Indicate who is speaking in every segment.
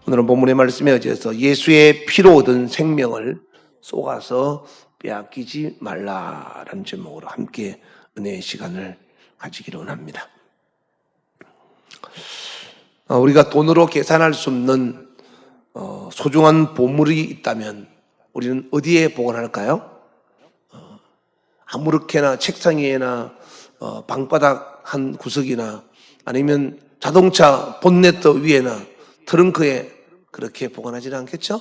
Speaker 1: 오늘은 본문의 말씀에 의해서 예수의 피로 얻은 생명을 쏘가서 빼앗기지 말라라는 제목으로 함께 은혜의 시간을 가지기를 원합니다. 우리가 돈으로 계산할 수 없는 소중한 보물이 있다면 우리는 어디에 보관할까요? 아무렇게나 책상 위에나 방바닥 한 구석이나 아니면 자동차 본네트 위에나 트렁크에 그렇게 보관하지는 않겠죠?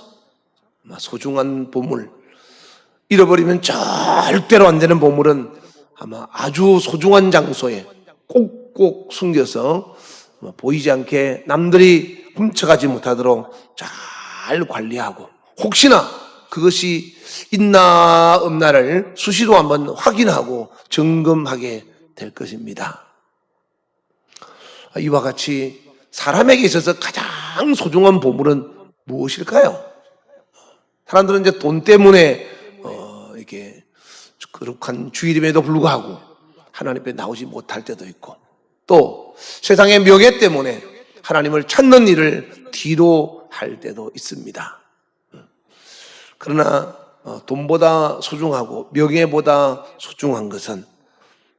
Speaker 1: 소중한 보물, 잃어버리면 절대로 안 되는 보물은 아마 아주 소중한 장소에 꼭꼭 숨겨서 보이지 않게 남들이 훔쳐가지 못하도록 잘 관리하고, 혹시나 그것이 있나 없나를 수시로 한번 확인하고 점검하게 될 것입니다. 이와 같이 사람에게 있어서 가장 소중한 보물은 무엇일까요? 사람들은 이제 돈 때문에 이렇게 거룩한 주일임에도 불구하고 하나님 앞에 나오지 못할 때도 있고, 또 세상의 명예 때문에 하나님을 찾는 일을 뒤로 할 때도 있습니다. 그러나 돈보다 소중하고 명예보다 소중한 것은,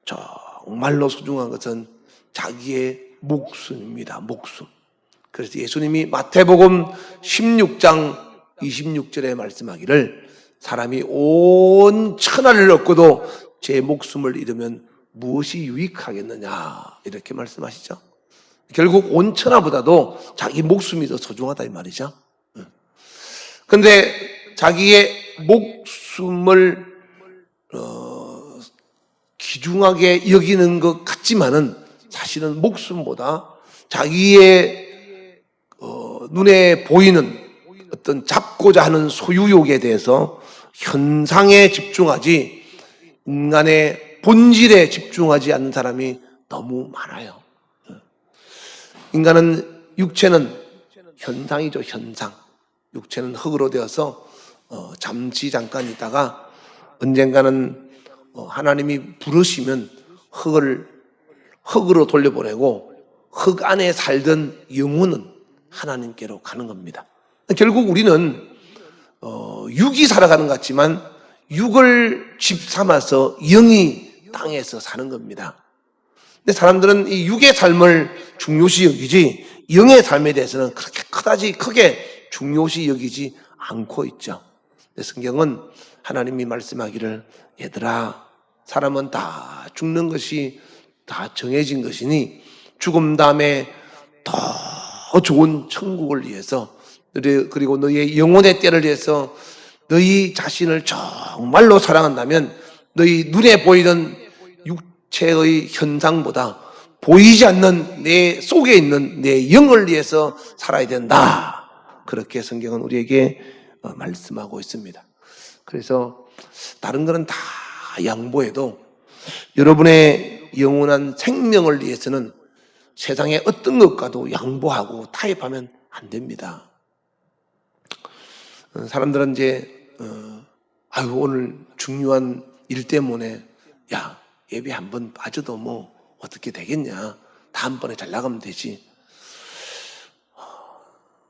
Speaker 1: 정말로 소중한 것은 자기의 목숨입니다. 목숨. 그래서 예수님이 마태복음 16장 26절에 말씀하기를 사람이 온 천하를 얻고도 제 목숨을 잃으면 무엇이 유익하겠느냐 이렇게 말씀하시죠. 결국 온 천하보다도 자기 목숨이 더 소중하다 이 말이죠. 그런데 자기의 목숨을 귀중하게 여기는 것 같지만은 사실은 목숨보다 자기의 눈에 보이는 어떤 잡고자 하는 소유욕에 대해서 현상에 집중하지 인간의 본질에 집중하지 않는 사람이 너무 많아요. 인간은, 육체는 현상이죠. 현상. 육체는 흙으로 되어서 잠시 잠깐 있다가 언젠가는 하나님이 부르시면 흙으로 돌려보내고 흙 안에 살던 영혼은 하나님께로 가는 겁니다. 결국 우리는 육이 살아가는 것 같지만 육을 집 삼아서 영이 땅에서 사는 겁니다. 근데 사람들은 이 육의 삶을 중요시 여기지 영의 삶에 대해서는 그렇게 크게 중요시 여기지 않고 있죠. 성경은 하나님이 말씀하기를, 얘들아, 사람은 다 죽는 것이 다 정해진 것이니 죽음 다음에 더 좋은 천국을 위해서, 그리고 너희의 영혼의 때를 위해서 너희 자신을 정말로 사랑한다면 너희 눈에 보이는 육체의 현상보다 보이지 않는 내 속에 있는 내 영을 위해서 살아야 된다. 그렇게 성경은 우리에게 말씀하고 있습니다. 그래서 다른 거는 다 양보해도 여러분의 영원한 생명을 위해서는 세상의 어떤 것과도 양보하고 타협하면 안 됩니다. 사람들은 이제 오늘 중요한 일 때문에 예배 한번 빠져도 뭐 어떻게 되겠냐, 다음번에 잘 나가면 되지.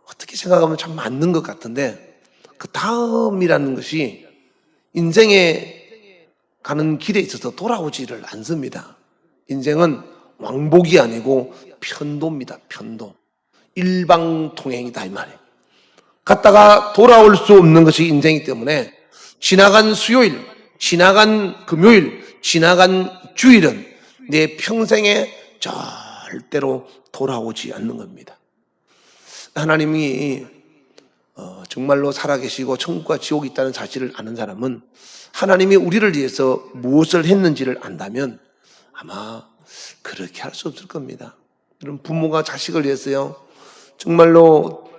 Speaker 1: 어떻게 생각하면 참 맞는 것 같은데, 그 다음이라는 것이 인생에 가는 길에 있어서 돌아오지를 않습니다. 인생은 왕복이 아니고 편도입니다. 편도. 일방통행이다 이 말이에요. 갔다가 돌아올 수 없는 것이 인생이기 때문에 지나간 수요일, 지나간 금요일, 지나간 주일은 내 평생에 절대로 돌아오지 않는 겁니다. 하나님이 정말로 살아계시고 천국과 지옥이 있다는 사실을 아는 사람은 하나님이 우리를 위해서 무엇을 했는지를 안다면 아마 그렇게 할 수 없을 겁니다. 그럼 부모가 자식을 위해서요, 정말로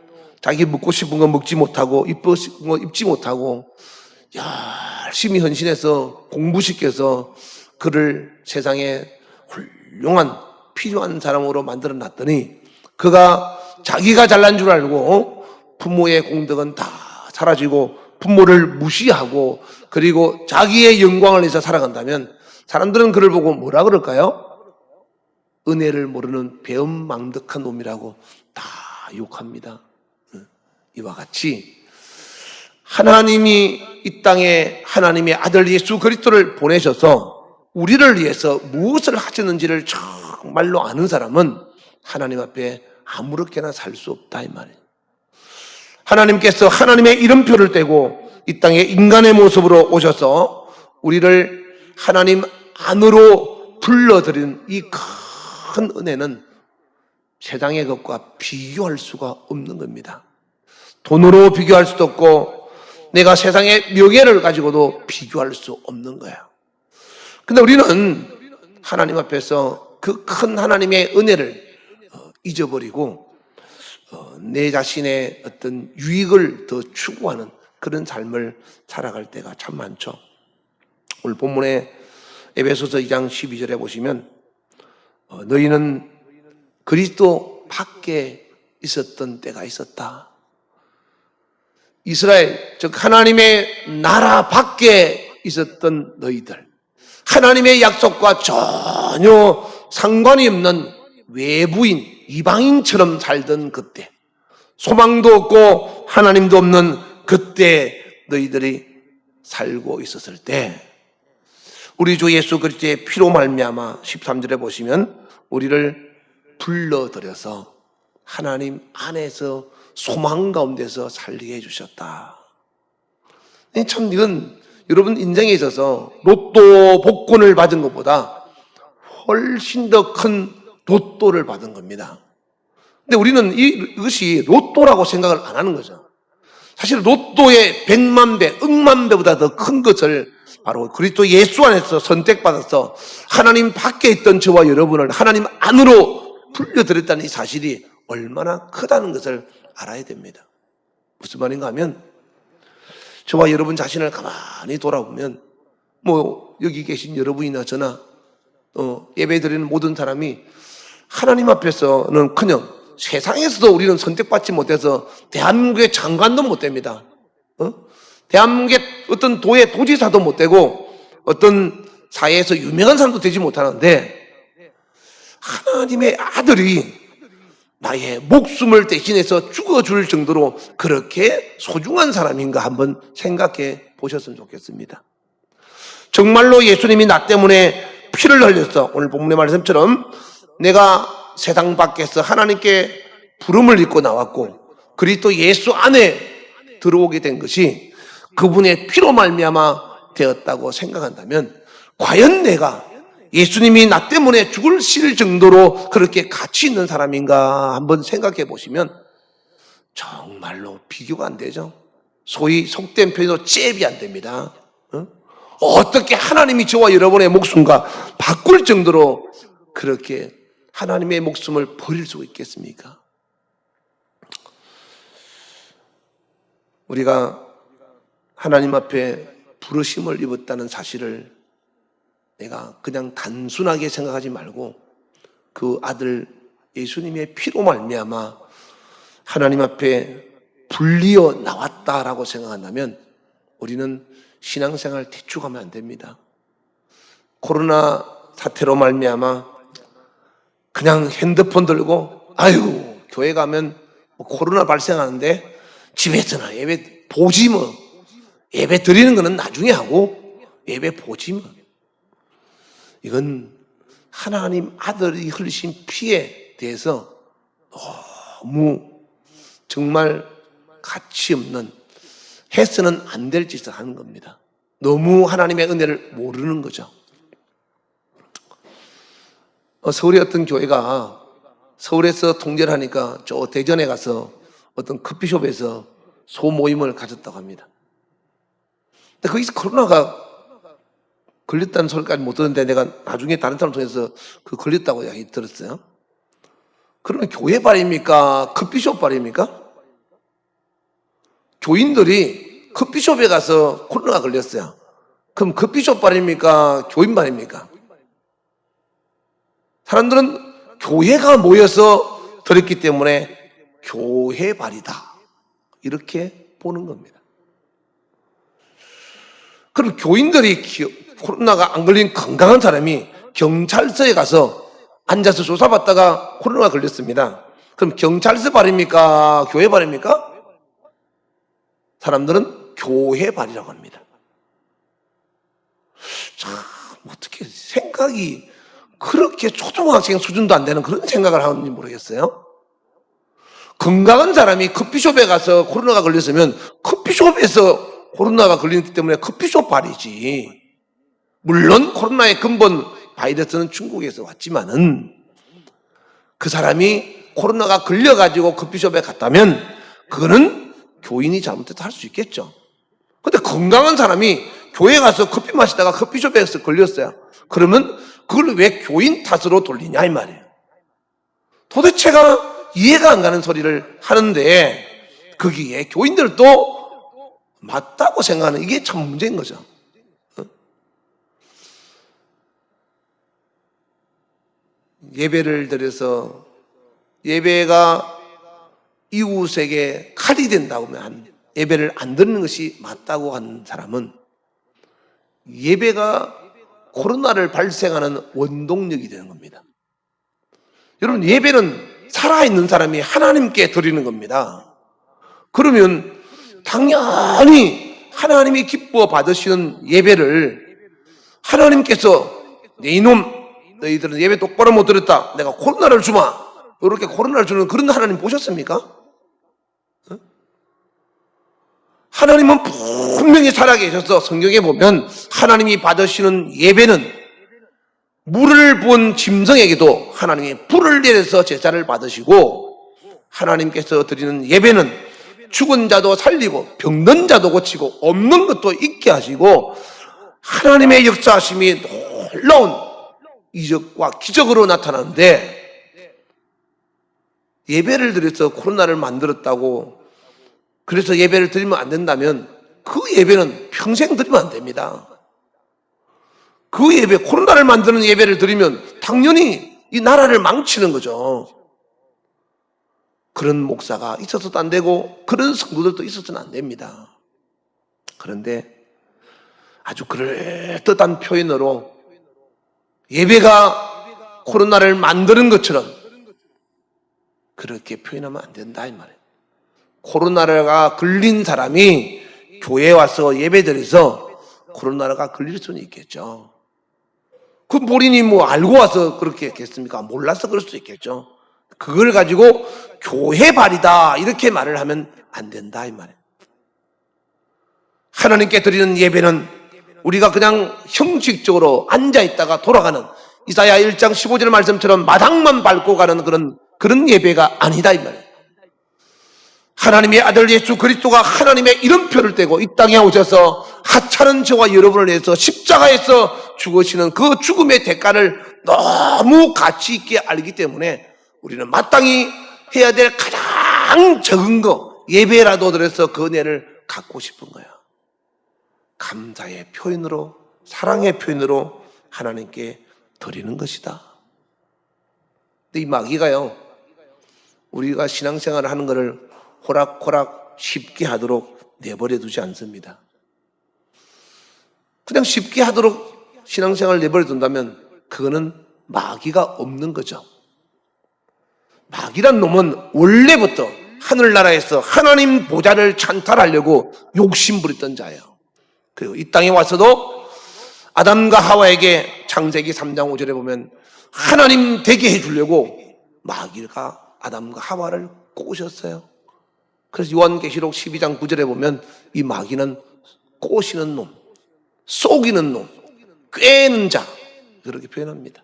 Speaker 1: 자기 먹고 싶은 거 먹지 못하고 입고 싶은 거 입지 못하고 열심히 헌신해서 공부시켜서 그를 세상에 훌륭한 필요한 사람으로 만들어 놨더니 그가 자기가 잘난 줄 알고 부모의 공덕은 다 사라지고 부모를 무시하고 그리고 자기의 영광을 위해서 살아간다면 사람들은 그를 보고 뭐라 그럴까요? 은혜를 모르는 배은망덕한 놈이라고 다 욕합니다. 이와 같이 하나님이 이 땅에 하나님의 아들 예수 그리스도를 보내셔서 우리를 위해서 무엇을 하셨는지를 정말로 아는 사람은 하나님 앞에 아무렇게나 살 수 없다 이 말이에요. 하나님께서 하나님의 이름표를 떼고 이 땅에 인간의 모습으로 오셔서 우리를 하나님 안으로 불러들인 이 큰 은혜는 세상의 것과 비교할 수가 없는 겁니다. 돈으로 비교할 수도 없고 내가 세상의 명예를 가지고도 비교할 수 없는 거예요. 근데 우리는 하나님 앞에서 그 큰 하나님의 은혜를 잊어버리고 내 자신의 어떤 유익을 더 추구하는 그런 삶을 살아갈 때가 참 많죠. 오늘 본문에 에베소서 2장 12절에 보시면 너희는 그리스도 밖에 있었던 때가 있었다. 이스라엘, 즉 하나님의 나라 밖에 있었던 너희들, 하나님의 약속과 전혀 상관이 없는 외부인, 이방인처럼 살던 그때, 소망도 없고 하나님도 없는 그때 너희들이 살고 있었을 때 우리 주 예수 그리스도의 피로 말미암아 13절에 보시면 우리를 불러들여서 하나님 안에서 소망 가운데서 살게 해주셨다. 참 이건 여러분 인생에 있어서 로또 복권을 받은 것보다 훨씬 더 큰 로또를 받은 겁니다. 근데 우리는 이것이 로또라고 생각을 안 하는 거죠. 사실 로또의 100만 배, 억만 배보다 더 큰 것을 바로 그리스도 예수 안에서 선택받아서 하나님 밖에 있던 저와 여러분을 하나님 안으로 불려들였다는 이 사실이 얼마나 크다는 것을 알아야 됩니다. 무슨 말인가 하면 저와 여러분 자신을 가만히 돌아보면 여기 계신 여러분이나 저나 예배드리는 모든 사람이 하나님 앞에서는 그냥 세상에서도 우리는 선택받지 못해서 대한민국의 장관도 못 됩니다. 대한민국의 어떤 도의 도지사도 못 되고 어떤 사회에서 유명한 사람도 되지 못하는데 하나님의 아들이 나의 목숨을 대신해서 죽어줄 정도로 그렇게 소중한 사람인가 한번 생각해 보셨으면 좋겠습니다. 정말로 예수님이 나 때문에 피를 흘렸어. 오늘 본문의 말씀처럼 내가 세상 밖에서 하나님께 부름을 입고 나왔고 그리스도 예수 안에 들어오게 된 것이 그분의 피로 말미암아 되었다고 생각한다면 과연 내가 예수님이 나 때문에 죽을 정도로 그렇게 가치 있는 사람인가 한번 생각해 보시면 정말로 비교가 안 되죠. 소위 속된 표현으로 잽이 안 됩니다. 어떻게 하나님이 저와 여러분의 목숨과 바꿀 정도로 그렇게 하나님의 목숨을 버릴 수 있겠습니까? 우리가 하나님 앞에 부르심을 입었다는 사실을 내가 그냥 단순하게 생각하지 말고 그 아들 예수님의 피로 말미암아 하나님 앞에 불리어 나왔다라고 생각한다면 우리는 신앙생활 대충하면 안 됩니다. 코로나 사태로 말미암아 그냥 핸드폰 들고 교회 가면 코로나 발생하는데 집에서나 예배 보지 예배 드리는 거는 나중에 하고 예배 보지 이건 하나님 아들이 흘리신 피에 대해서 너무 정말 가치 없는 해서는 안 될 짓을 하는 겁니다. 너무 하나님의 은혜를 모르는 거죠. 서울의 어떤 교회가 서울에서 통제를 하니까 저 대전에 가서 어떤 커피숍에서 소모임을 가졌다고 합니다. 근데 거기서 코로나가 걸렸다는 소리까지 못 듣는데 내가 나중에 다른 사람 통해서 걸렸다고 이야기 들었어요. 그러면 교회 발입니까? 커피숍 발입니까? 교인들이 커피숍에 가서 코로나가 걸렸어요. 그럼 커피숍 발입니까? 교인 발입니까? 사람들은 교회가 모여서 들었기 때문에 교회 발이다 이렇게 보는 겁니다. 그럼 교인들이 코로나가 안 걸린 건강한 사람이 경찰서에 가서 앉아서 조사받다가 코로나가 걸렸습니다. 그럼 경찰서 발입니까? 교회 발입니까? 사람들은 교회발이라고 합니다. 참 어떻게 생각이 그렇게 초등학생 수준도 안 되는 그런 생각을 하는지 모르겠어요. 건강한 사람이 커피숍에 가서 코로나가 걸렸으면 커피숍에서 코로나가 걸렸기 때문에 커피숍 발이지. 물론 코로나의 근본 바이러스는 중국에서 왔지만은 그 사람이 코로나가 걸려가지고 커피숍에 갔다면 그거는 교인이 잘못했다 할 수 있겠죠. 근데 건강한 사람이 교회 가서 커피 마시다가 커피숍에서 걸렸어요. 그러면 그걸 왜 교인 탓으로 돌리냐 이 말이에요. 도대체가 이해가 안 가는 소리를 하는데 거기에 교인들도 맞다고 생각하는 이게 참 문제인 거죠. 예배를 드려서 예배가 이웃에게 칼이 된다고 하면 예배를 안 드리는 것이 맞다고 하는 사람은 예배가 코로나를 발생하는 원동력이 되는 겁니다. 여러분, 예배는 살아있는 사람이 하나님께 드리는 겁니다. 그러면 당연히 하나님이 기뻐 받으시는 예배를 하나님께서 내 이놈 너희들은 예배 똑바로 못 드렸다, 내가 코로나를 주마, 이렇게 코로나를 주는 그런 하나님 보셨습니까? 하나님은 분명히 살아계셔서 성경에 보면 하나님이 받으시는 예배는 물을 부은 짐승에게도 하나님이 불을 내려서 제사를 받으시고, 하나님께서 드리는 예배는 죽은 자도 살리고 병든 자도 고치고 없는 것도 있게 하시고 하나님의 역사하심이 놀라운 이적과 기적으로 나타나는데, 예배를 드려서 코로나를 만들었다고 그래서 예배를 드리면 안 된다면 그 예배는 평생 드리면 안 됩니다. 그 예배, 코로나를 만드는 예배를 드리면 당연히 이 나라를 망치는 거죠. 그런 목사가 있어서도 안 되고 그런 성도들도 있어서는 안 됩니다. 그런데 아주 그럴듯한 표현으로 예배가 코로나를 만드는 것처럼 그렇게 표현하면 안 된다 이 말이에요. 코로나가 걸린 사람이 교회에 와서 예배드려서 코로나가 걸릴 수는 있겠죠. 그 본인이 뭐 알고 와서 그렇게 했겠습니까? 몰라서 그럴 수도 있겠죠. 그걸 가지고 교회발이다 이렇게 말을 하면 안 된다 이 말이에요. 하나님께 드리는 예배는 우리가 그냥 형식적으로 앉아있다가 돌아가는 이사야 1장 15절 말씀처럼 마당만 밟고 가는 그런 예배가 아니다 이 말이에요. 하나님의 아들 예수 그리스도가 하나님의 이름표를 떼고 이 땅에 오셔서 하찮은 저와 여러분을 위해서 십자가에서 죽으시는 그 죽음의 대가를 너무 가치 있게 알기 때문에 우리는 마땅히 해야 될 가장 적은 거 예배라도 드려서 그 은혜를 갖고 싶은 거야. 감사의 표현으로, 사랑의 표현으로 하나님께 드리는 것이다. 근데 이 마귀가요, 우리가 신앙생활을 하는 것을 호락호락 쉽게 하도록 내버려 두지 않습니다. 그냥 쉽게 하도록 신앙생활을 내버려 둔다면 그거는 마귀가 없는 거죠. 마귀란 놈은 원래부터 하늘나라에서 하나님 보좌를 찬탈하려고 욕심부렸던 자예요. 그리고 이 땅에 와서도 아담과 하와에게 창세기 3장 5절에 보면 하나님 되게 해주려고 마귀가 아담과 하와를 꼬셨어요. 그래서 요한계시록 12장 9절에 보면 이 마귀는 꼬시는 놈, 속이는 놈, 꿰는 자, 그렇게 표현합니다.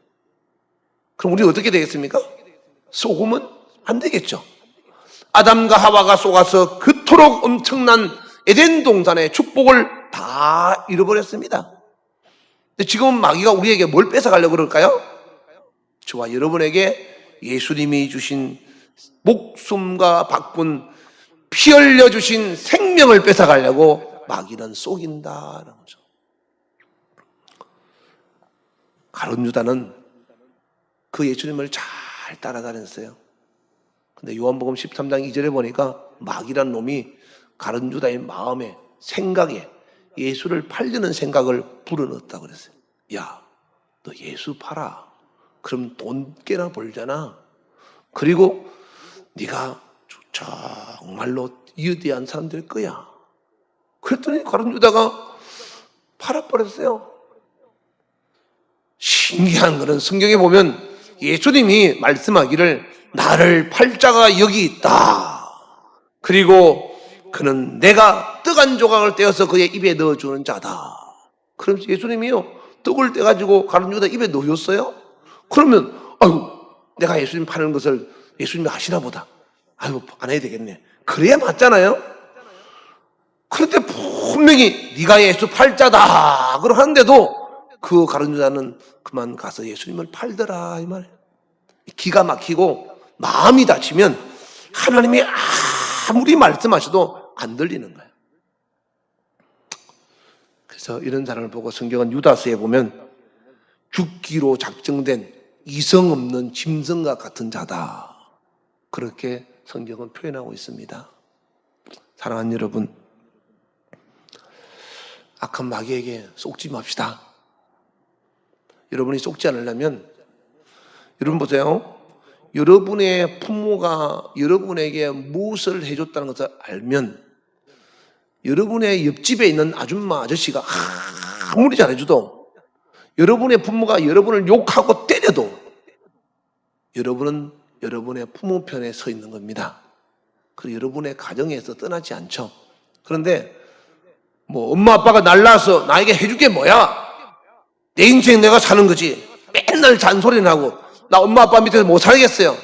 Speaker 1: 그럼 우리 어떻게 되겠습니까? 속으면 안 되겠죠. 아담과 하와가 속아서 그토록 엄청난 에덴 동산의 축복을 다 잃어버렸습니다. 근데 지금 마귀가 우리에게 뭘 뺏어가려고 그럴까요? 저와 여러분에게 예수님이 주신 목숨과 바꾼 피 흘려 주신 생명을 뺏어가려고 마귀는 속인다라는 거죠. 가룟 유다는 그 예수님을 잘 따라다녔어요. 근데 요한복음 13장 2절에 보니까 마귀란 놈이 가룟 유다의 마음에, 생각에 예수를 팔려는 생각을 불어넣었다고 그랬어요. 야, 너 예수 팔아. 그럼 돈 꽤나 벌잖아. 그리고 네가 정말로 위대한 사람 될 거야. 그랬더니 가룟 유다가 팔아버렸어요. 신기한 것은 성경에 보면 예수님이 말씀하기를 나를 팔자가 여기 있다. 그리고 그는 내가 떡 한 조각을 떼어서 그의 입에 넣어주는 자다. 그럼 예수님이요 떡을 떼가지고 가룟 유다 입에 넣었어요? 그러면 아유 내가 예수님 파는 것을 예수님이 아시나 보다. 아유 안 해야 되겠네. 그래야 맞잖아요. 그런데 분명히 네가 예수 팔자다 그러 하는데도 그 가룟 유다는 그만 가서 예수님을 팔더라 이 말이에요. 기가 막히고 마음이 다치면 하나님이 아무리 말씀하셔도 안 들리는 거예요. 그래서 이런 사람을 보고 성경은 유다서에 보면 죽기로 작정된 이성 없는 짐승과 같은 자다. 그렇게 성경은 표현하고 있습니다. 사랑하는 여러분, 악한 마귀에게 속지 맙시다. 여러분이 속지 않으려면 여러분 보세요. 여러분의 부모가 여러분에게 무엇을 해줬다는 것을 알면 여러분의 옆집에 있는 아줌마 아저씨가 아무리 잘해줘도 여러분의 부모가 여러분을 욕하고 때려도 여러분은 여러분의 부모 편에 서 있는 겁니다. 그리고 여러분의 가정에서 떠나지 않죠. 그런데 뭐 엄마 아빠가 날 낳아서 나에게 해줄 게 뭐야? 내 인생 내가 사는 거지. 맨날 잔소리는 하고 나 엄마 아빠 밑에서 못 살겠어요.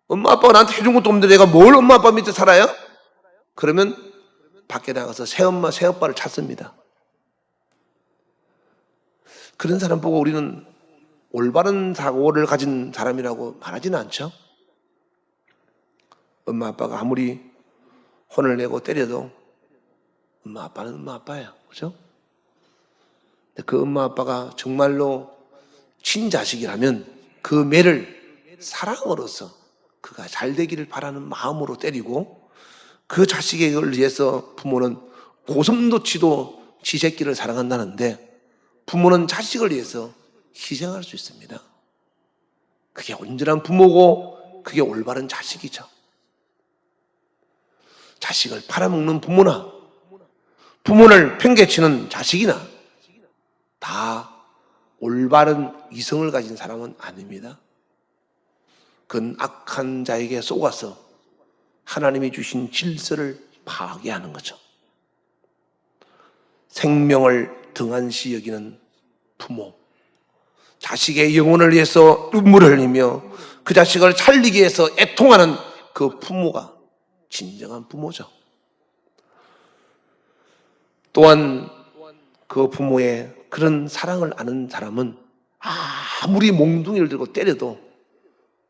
Speaker 1: 엄마 아빠가 나한테 해준 것도 없는데 내가 뭘 엄마 아빠 밑에 살아요? 그러면 밖에 나가서 새엄마 새아빠를 찾습니다. 그런 사람 보고 우리는 올바른 사고를 가진 사람이라고 말하지는 않죠. 엄마 아빠가 아무리 혼을 내고 때려도 엄마 아빠는 엄마 아빠예요. 그죠? 그 엄마 아빠가 정말로 친자식이라면 그 매를 사랑으로서 그가 잘 되기를 바라는 마음으로 때리고 그 자식을 위해서 부모는 고슴도치도 지 새끼를 사랑한다는데 부모는 자식을 위해서 희생할 수 있습니다. 그게 온전한 부모고 그게 올바른 자식이죠. 자식을 팔아먹는 부모나 부모를 팽개치는 자식이나 다 올바른 이성을 가진 사람은 아닙니다. 그건 악한 자에게 속아서 하나님이 주신 질서를 파괴하는 거죠. 생명을 등한시 여기는 부모, 자식의 영혼을 위해서 눈물을 흘리며 그 자식을 살리기 위해서 애통하는 그 부모가 진정한 부모죠. 또한 그 부모의 그런 사랑을 아는 사람은 아무리 몽둥이를 들고 때려도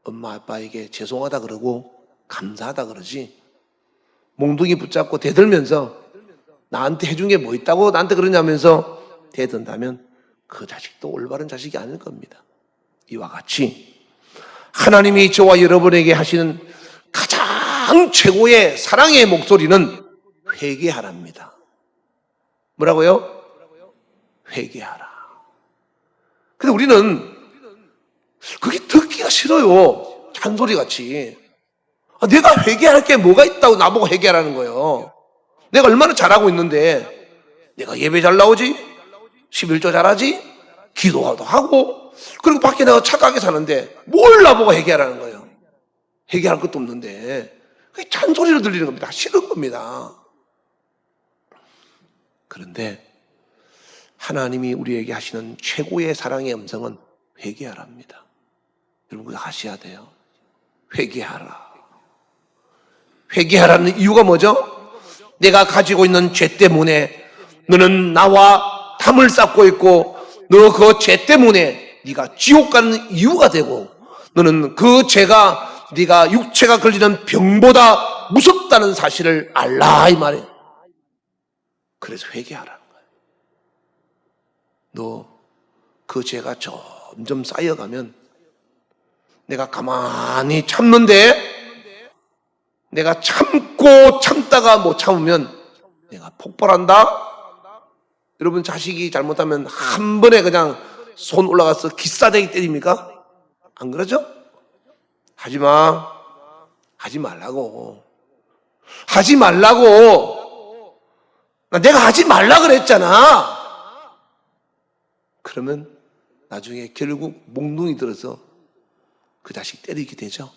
Speaker 1: 엄마 아빠에게 죄송하다 그러고 감사하다 그러지, 몽둥이 붙잡고 대들면서 나한테 해준 게 뭐 있다고 나한테 그러냐면서 대든다면 그 자식도 올바른 자식이 아닐 겁니다. 이와 같이 하나님이 저와 여러분에게 하시는 가장 최고의 사랑의 목소리는 회개하랍니다. 뭐라고요? 회개하라. 근데 우리는 그게 듣기가 싫어요. 잔소리같이. 내가 회개할 게 뭐가 있다고 나보고 회개하라는 거예요. 내가 얼마나 잘하고 있는데 내가 예배 잘 나오지? 11조 잘하지? 기도도 하고 그리고 밖에 내가 착하게 사는데 뭘 나보고 회개하라는 거예요. 회개할 것도 없는데 그게 잔소리로 들리는 겁니다. 싫은 겁니다. 그런데 하나님이 우리에게 하시는 최고의 사랑의 음성은 회개하랍니다. 여러분 그거 하셔야 돼요. 회개하라. 회개하라는 이유가 뭐죠? 내가 가지고 있는 죄 때문에 너는 나와 담을 쌓고 있고 너 그 죄 때문에 네가 지옥 가는 이유가 되고 너는 그 죄가 네가 육체가 걸리는 병보다 무섭다는 사실을 알라 이 말이에요. 그래서 회개하라는 거예요. 너 그 죄가 점점 쌓여가면 내가 가만히 참는데 내가 참고 참다가 못 참으면 내가 폭발한다. 여러분 자식이 잘못하면 한 번에 그냥 손 올라가서 기싸대기 때립니까? 안 그러죠? 하지마. 하지 말라고. 하지 말라고. 내가 하지 말라 그랬잖아. 그러면 나중에 결국 몽둥이 들어서 그 자식 때리게 되죠.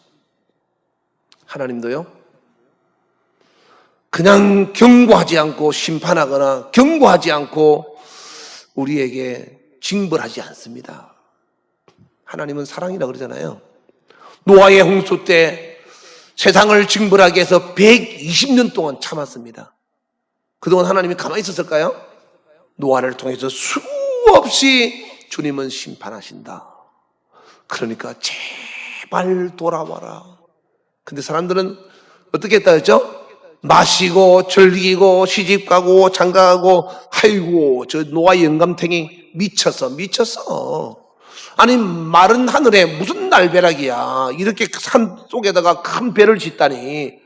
Speaker 1: 하나님도요, 그냥 경고하지 않고 심판하거나 경고하지 않고 우리에게 징벌하지 않습니다. 하나님은 사랑이라고 그러잖아요. 노아의 홍수 때 세상을 징벌하기 위해서 120년 동안 참았습니다. 그동안 하나님이 가만히 있었을까요? 노아를 통해서 수없이 주님은 심판하신다. 그러니까 제발 돌아와라. 근데 사람들은 어떻게 했다 했죠? 마시고 즐기고 시집가고 장가가고, 아이고 저 노아 영감탱이 미쳤어. 아니 마른 하늘에 무슨 날벼락이야. 이렇게 산 속에다가 큰 배를 짓다니.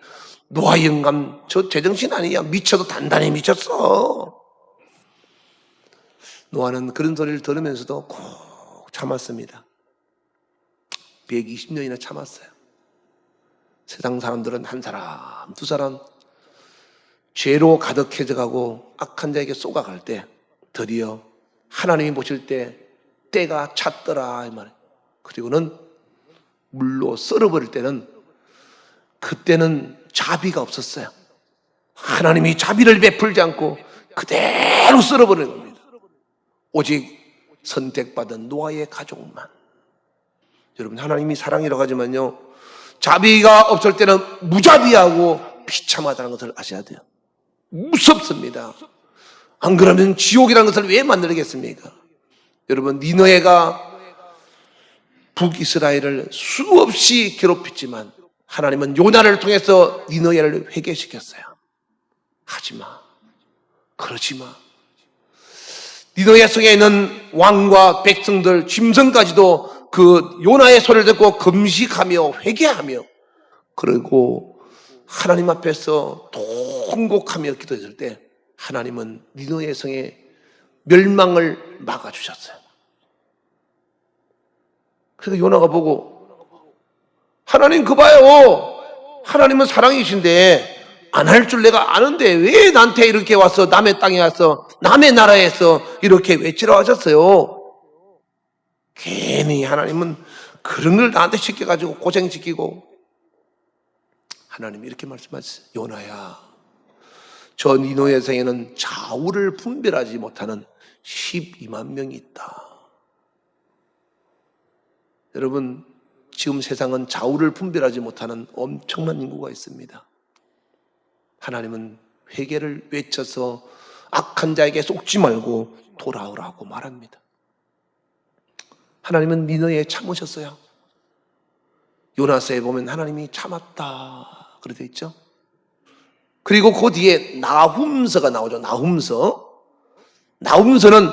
Speaker 1: 노아 영감 저 제정신 아니야. 미쳐도 단단히 미쳤어. 노아는 그런 소리를 들으면서도 꼭 참았습니다. 120년이나 참았어요. 세상 사람들은 한 사람 두 사람 죄로 가득해져 가고 악한 자에게 쏘아갈 때 드디어 하나님이 보실 때 때가 찼더라 이 말이에요. 그리고는 물로 썰어버릴 때는, 그때는 자비가 없었어요. 하나님이 자비를 베풀지 않고 그대로 썰어버리는 겁니다. 오직 선택받은 노아의 가족만. 여러분, 하나님이 사랑이라고 하지만요, 자비가 없을 때는 무자비하고 비참하다는 것을 아셔야 돼요. 무섭습니다. 안 그러면 지옥이라는 것을 왜 만들겠습니까? 여러분, 니느웨가 북이스라엘을 수없이 괴롭혔지만 하나님은 요나를 통해서 니느웨를 회개시켰어요. 하지마, 그러지마. 니느웨 성에 있는 왕과 백성들, 짐승까지도 그 요나의 소리를 듣고 금식하며 회개하며, 그리고 하나님 앞에서 통곡하며 기도했을 때 하나님은 니느웨 성의 멸망을 막아주셨어요. 그래서 요나가 보고, 하나님 그 봐요, 하나님은 사랑이신데 안 할 줄 내가 아는데 왜 나한테 이렇게 와서 남의 땅에 와서 남의 나라에서 이렇게 외치러 하셨어요. 괜히 하나님은 그런 걸 나한테 시켜가지고 고생시키고. 하나님이 이렇게 말씀하셨어요. 요나야, 저 니느웨 성에는 좌우를 분별하지 못하는 12만 명이 있다. 여러분, 지금 세상은 좌우를 분별하지 못하는 엄청난 인구가 있습니다. 하나님은 회개를 외쳐서 악한 자에게 속지 말고 돌아오라고 말합니다. 하나님은 니느웨에 참으셨어요. 요나서에 보면 하나님이 참았다 그렇게 되어 있죠. 그리고 그 뒤에 나훔서가 나오죠. 나훔서는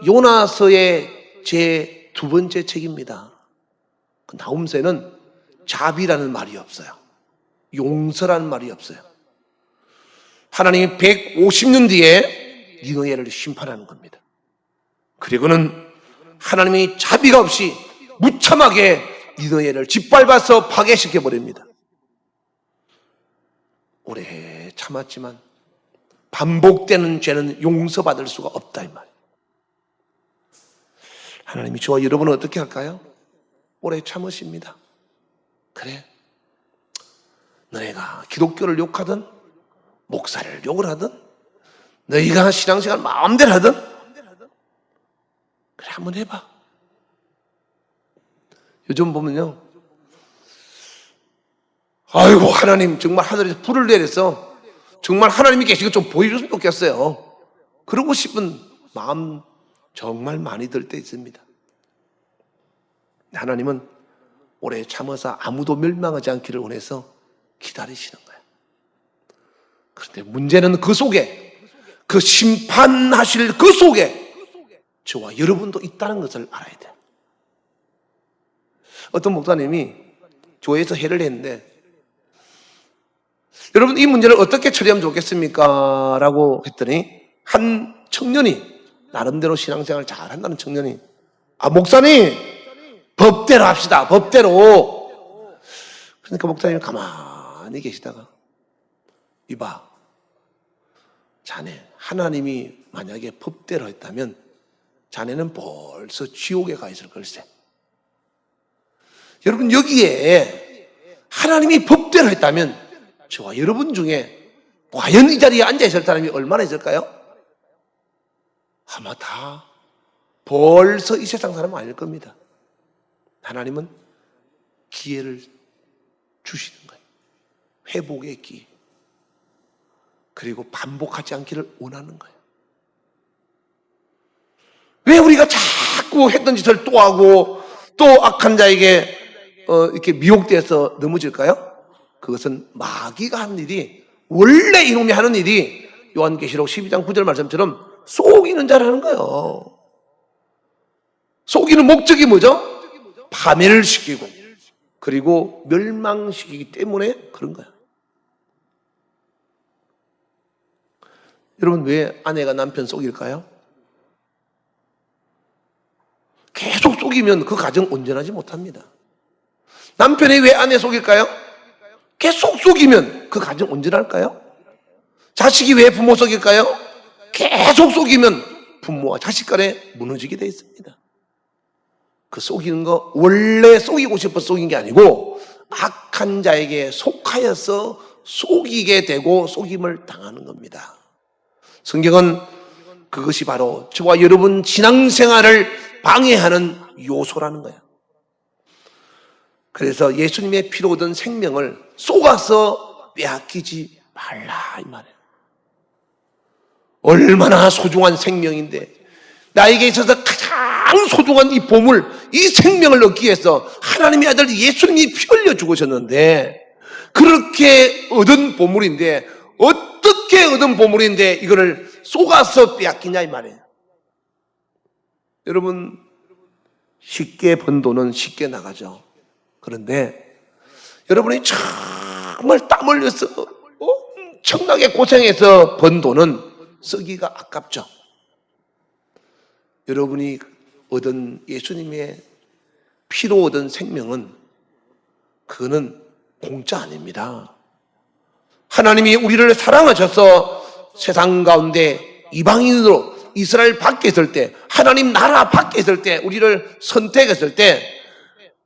Speaker 1: 요나서의 제 두 번째 책입니다. 그 나훔서에는 자비라는 말이 없어요. 용서라는 말이 없어요. 하나님이 150년 뒤에 니느웨를 심판하는 겁니다. 그리고는 하나님이 자비가 없이 무참하게 니느웨를 짓밟아서 파괴시켜버립니다. 오래 참았지만 반복되는 죄는 용서받을 수가 없다 이 말이에요. 하나님이 저와 여러분은 어떻게 할까요? 오래 참으십니다. 그래, 너희가 기독교를 욕하든 목사를 욕을 하든 너희가 신앙생활 마음대로 하든 그래, 한번 해봐. 요즘 보면요, 아이고 하나님 정말 하늘에서 불을 내려서 정말 하나님이 계시고 좀 보여줬으면 좋겠어요. 그러고 싶은 마음 정말 많이 들 때 있습니다. 하나님은 오래 참아서 아무도 멸망하지 않기를 원해서 기다리시는 거예요. 그런데 문제는 그 속에, 그 심판하실 그 속에 저와 여러분도 있다는 것을 알아야 돼요. 어떤 목사님이 교회에서 회를 했는데, 여러분 이 문제를 어떻게 처리하면 좋겠습니까? 라고 했더니 한 청년이, 나름대로 신앙생활을 잘 한다는 청년이, 목사님 법대로 합시다, 법대로. 그러니까 목사님이 가만히 계시다가, 이봐, 자네, 하나님이 만약에 법대로 했다면 자네는 벌써 지옥에 가 있을 걸세. 여러분, 여기에 하나님이 법대로 했다면 저와 여러분 중에 과연 이 자리에 앉아 있을 사람이 얼마나 있을까요? 아마 다 벌써 이 세상 사람은 아닐 겁니다. 하나님은 기회를 주시는 거예요. 회복의 기회. 그리고 반복하지 않기를 원하는 거예요. 왜 우리가 자꾸 했던 짓을 또 하고 또 악한 자에게 이렇게 미혹돼서 넘어질까요? 그것은 마귀가 하는 일이, 원래 이놈이 하는 일이 요한계시록 12장 9절 말씀처럼 속이는 자라는 거예요. 속이는 목적이 뭐죠? 파멸을 시키고 그리고 멸망시키기 때문에 그런 거예요. 여러분, 왜 아내가 남편 속일까요? 계속 속이면 그 가정 온전하지 못합니다. 남편이 왜 아내 속일까요? 계속 속이면 그 가정 온전할까요? 자식이 왜 부모 속일까요? 계속 속이면 부모와 자식 간에 무너지게 돼 있습니다. 그 속이는 거 원래 속이고 싶어서 속인 게 아니고 악한 자에게 속하여서 속이게 되고 속임을 당하는 겁니다. 성경은 그것이 바로 저와 여러분 신앙생활을 방해하는 요소라는 거예요. 그래서 예수님의 피로 얻은 생명을 속아서 빼앗기지 말라 이 말이에요. 얼마나 소중한 생명인데, 나에게 있어서 가장 소중한 이 보물, 이 생명을 얻기 위해서 하나님의 아들 예수님이 피 흘려 죽으셨는데, 그렇게 얻은 보물인데, 어떻게 얻은 보물인데 이거를 속아서 빼앗기냐 이 말이에요. 여러분, 쉽게 번 돈은 쉽게 나가죠. 그런데 여러분이 정말 땀 흘려서 엄청나게 고생해서 번 돈은 쓰기가 아깝죠. 여러분이 얻은 예수님의 피로 얻은 생명은 그거는 공짜 아닙니다. 하나님이 우리를 사랑하셔서 세상 가운데 이방인으로 이스라엘 밖에 있을 때, 하나님 나라 밖에 있을 때 우리를 선택했을 때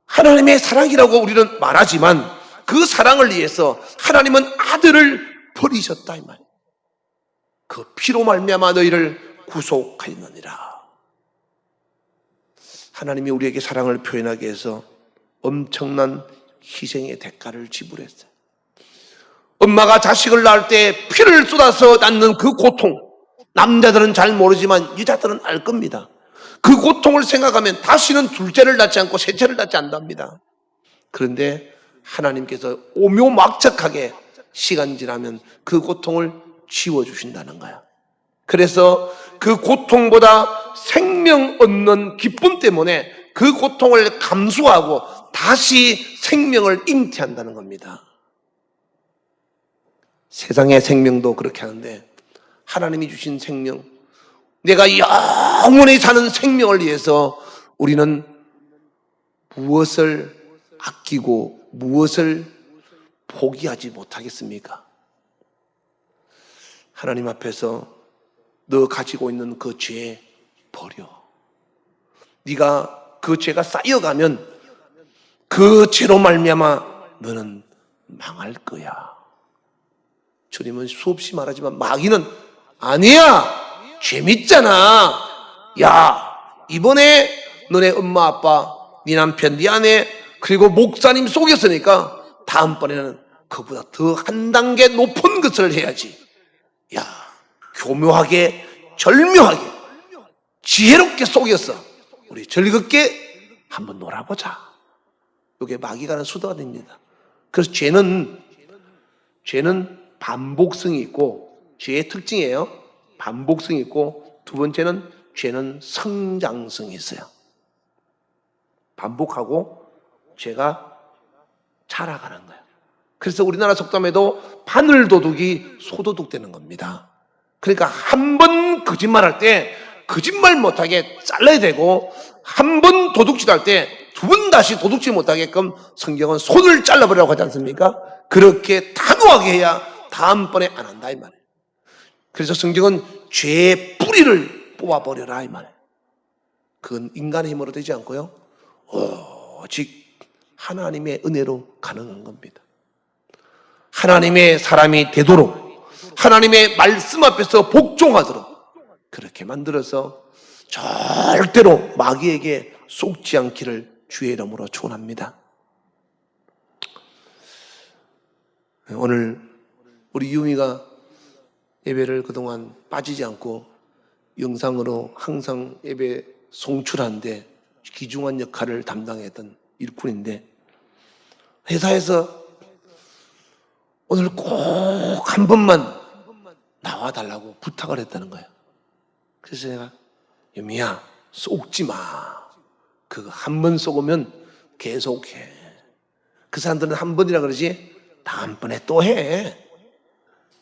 Speaker 1: 하나님의 사랑이라고 우리는 말하지만 그 사랑을 위해서 하나님은 아들을 버리셨다 이 말이에요. 그 피로 말미암아 너희를 구속하였느니라. 하나님이 우리에게 사랑을 표현하기 위해서 엄청난 희생의 대가를 지불했어요. 엄마가 자식을 낳을 때 피를 쏟아서 낳는 그 고통, 남자들은 잘 모르지만 여자들은 알 겁니다. 그 고통을 생각하면 다시는 둘째를 낳지 않고 셋째를 낳지 않답니다. 그런데 하나님께서 오묘막측하게 시간 지나면 그 고통을 지워주신다는 거야. 그래서 그 고통보다 생명 얻는 기쁨 때문에 그 고통을 감수하고 다시 생명을 잉태한다는 겁니다. 세상의 생명도 그렇게 하는데 하나님이 주신 생명, 내가 영원히 사는 생명을 위해서 우리는 무엇을 아끼고 무엇을 포기하지 못하겠습니까? 하나님 앞에서 너 가지고 있는 그 죄 버려. 네가 그 죄가 쌓여가면 그 죄로 말미암아 너는 망할 거야. 주님은 수없이 말하지만 마귀는 아니야, 재밌잖아. 야, 이번에 너네 엄마 아빠, 네 남편, 네 아내 그리고 목사님 속였으니까 다음번에는 그보다 더 한 단계 높은 것을 해야지. 야, 교묘하게 절묘하게 지혜롭게 속였어. 우리 즐겁게 한번 놀아보자. 이게 마귀가 하는 수도가 됩니다. 그래서 죄는 반복성이 있고, 죄의 특징이에요. 반복성이 있고, 두 번째는 죄는 성장성이 있어요. 반복하고 죄가 자라가는 거예요. 그래서 우리나라 속담에도 바늘도둑이 소도둑 되는 겁니다. 그러니까 한 번 거짓말할 때 거짓말 못하게 잘라야 되고, 한 번 도둑질 할 때 두 번 다시 도둑질 못하게끔 성경은 손을 잘라버리라고 하지 않습니까? 그렇게 단호하게 해야 다음번에 안 한다 이 말이에요. 그래서 성경은 죄의 뿌리를 뽑아버려라 이 말이에요. 그건 인간의 힘으로 되지 않고요, 오직 하나님의 은혜로 가능한 겁니다. 하나님의 사람이 되도록, 하나님의 말씀 앞에서 복종하도록 그렇게 만들어서 절대로 마귀에게 속지 않기를 주의 이름으로 축원합니다. 오늘 우리 유미가 예배를 그동안 빠지지 않고 영상으로 항상 예배 송출하는데 귀중한 역할을 담당했던 일꾼인데, 회사에서 오늘 꼭 한 번만 나와달라고 부탁을 했다는 거예요. 그래서 내가, 유미야, 속지 마. 그거 한 번 속으면 계속해. 그 사람들은 한 번이라 그러지 다음번에 또 해.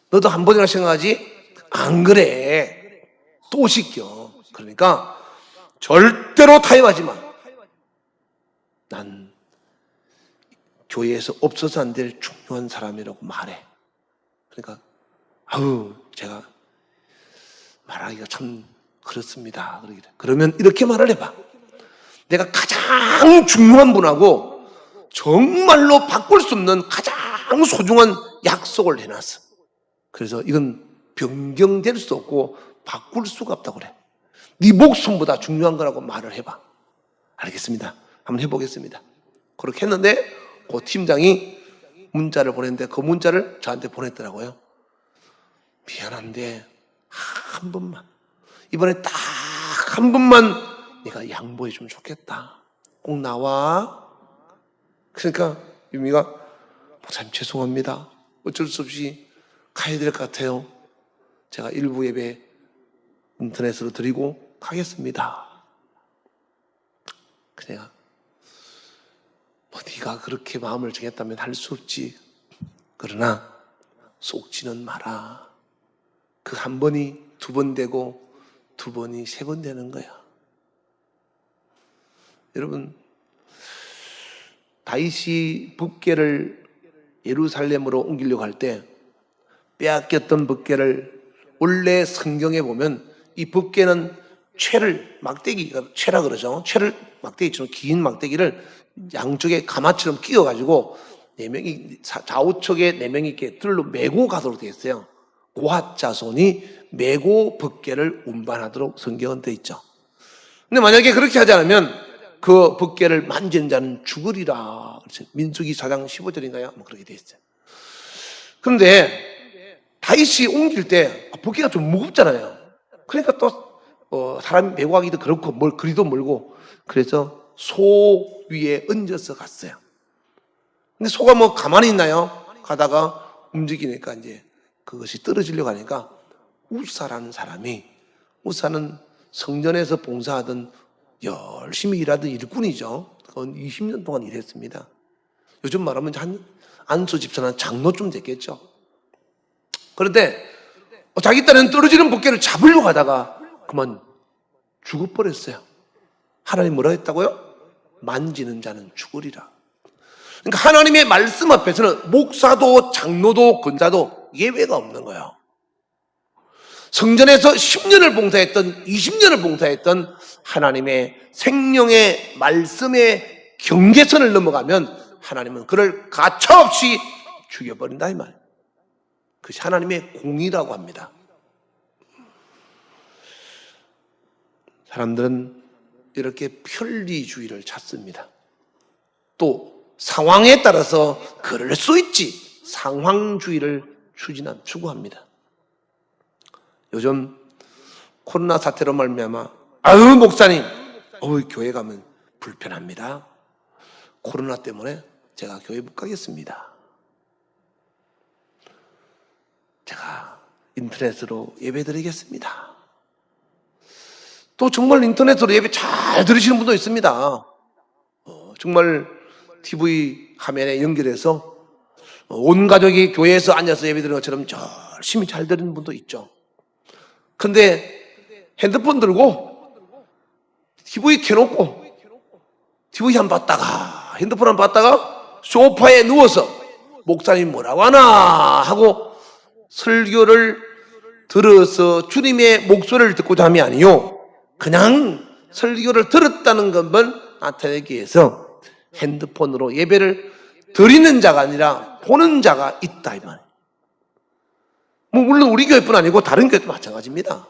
Speaker 1: 너도 한 번이라 생각하지? 안 그래. 또 시켜. 그러니까 절대로 타협하지 마. 난 교회에서 없어서 안 될 중요한 사람이라고 말해. 그러니까 제가 말하기가 참 그렇습니다. 그러면 이렇게 말을 해봐. 내가 가장 중요한 분하고 정말로 바꿀 수 없는 가장 소중한 약속을 해놨어. 그래서 이건 변경될 수 없고 바꿀 수가 없다고 그래. 네 목숨보다 중요한 거라고 말을 해봐. 알겠습니다. 한번 해보겠습니다. 그렇게 했는데 그 팀장이 문자를 보냈는데 그 문자를 저한테 보냈더라고요. 미안한데 한 번만, 이번에 딱 한 번만 네가 양보해 주면 좋겠다. 꼭 나와. 그러니까 유미가, 목사님 죄송합니다. 어쩔 수 없이 가야 될 것 같아요. 제가 일부 예배 인터넷으로 드리고 가겠습니다. 그냥 네가 그렇게 마음을 정했다면 할 수 없지. 그러나 속지는 마라. 그 한 번이 두 번 되고 두 번이 세 번 되는 거야. 여러분, 다윗이 법궤를 예루살렘으로 옮기려고 할 때 빼앗겼던 법궤를, 원래 성경에 보면 이 법궤는 채를, 막대기가 채라 그러죠. 채를, 막대기처럼 긴 막대기를 양쪽에 가마처럼 끼워가지고 좌우측에 4명이 이렇게 들로 메고 가도록 되어 있어요. 고핫 자손이 메고 법궤를 운반하도록 성경은 되어 있죠. 근데 만약에 그렇게 하지 않으면 그 법궤를 만지는 자는 죽으리라. 민수기 4장 15절인가요? 뭐 그렇게 되어 있어요. 그런데 다윗이 옮길 때 법궤가 좀 무겁잖아요. 그러니까 또 사람이 메고 가기도 그렇고 그리도 멀고, 그래서 소 위에 얹어서 갔어요. 근데 소가 뭐 가만히 있나요? 가다가 움직이니까 이제 그것이 떨어지려고 하니까 우사라는 사람이, 우사는 성전에서 봉사하던 열심히 일하던 일꾼이죠. 그건 20년 동안 일했습니다. 요즘 말하면 한 안수 집사나 장로쯤 됐겠죠. 그런데 자기 딴에는 떨어지는 법궤를 잡으려고 하다가 그만 죽어버렸어요. 하나님 뭐라 했다고요? 만지는 자는 죽으리라. 그러니까 하나님의 말씀 앞에서는 목사도 장로도 권사도 예외가 없는 거예요. 성전에서 10년을 봉사했던, 20년을 봉사했던 하나님의 생명의 말씀의 경계선을 넘어가면 하나님은 그를 가차없이 죽여버린다 이 말이에요. 그것이 하나님의 공의라고 합니다. 사람들은 이렇게 편리주의를 찾습니다. 또 상황에 따라서 그럴 수 있지, 상황주의를 추구합니다. 요즘 코로나 사태로 말미암아 목사님, 교회 가면 불편합니다. 코로나 때문에 제가 교회 못 가겠습니다. 제가 인터넷으로 예배 드리겠습니다. 또 정말 인터넷으로 예배 잘 들으시는 분도 있습니다. 정말 TV 화면에 연결해서 온 가족이 교회에서 앉아서 예배 드리는 것처럼 열심히 잘 들은 분도 있죠. 근데 핸드폰 들고 TV 켜놓고 TV 한 봤다가 핸드폰 한 봤다가 소파에 누워서 목사님 뭐라고 하나 하고 설교를 들어서 주님의 목소리를 듣고자 함이 아니요 그냥 설교를 들었다는 것만 나타내기 위해서 핸드폰으로 예배를 드리는 자가 아니라 보는 자가 있다 이 말이에요. 뭐 물론 우리 교회뿐 아니고 다른 교회도 마찬가지입니다.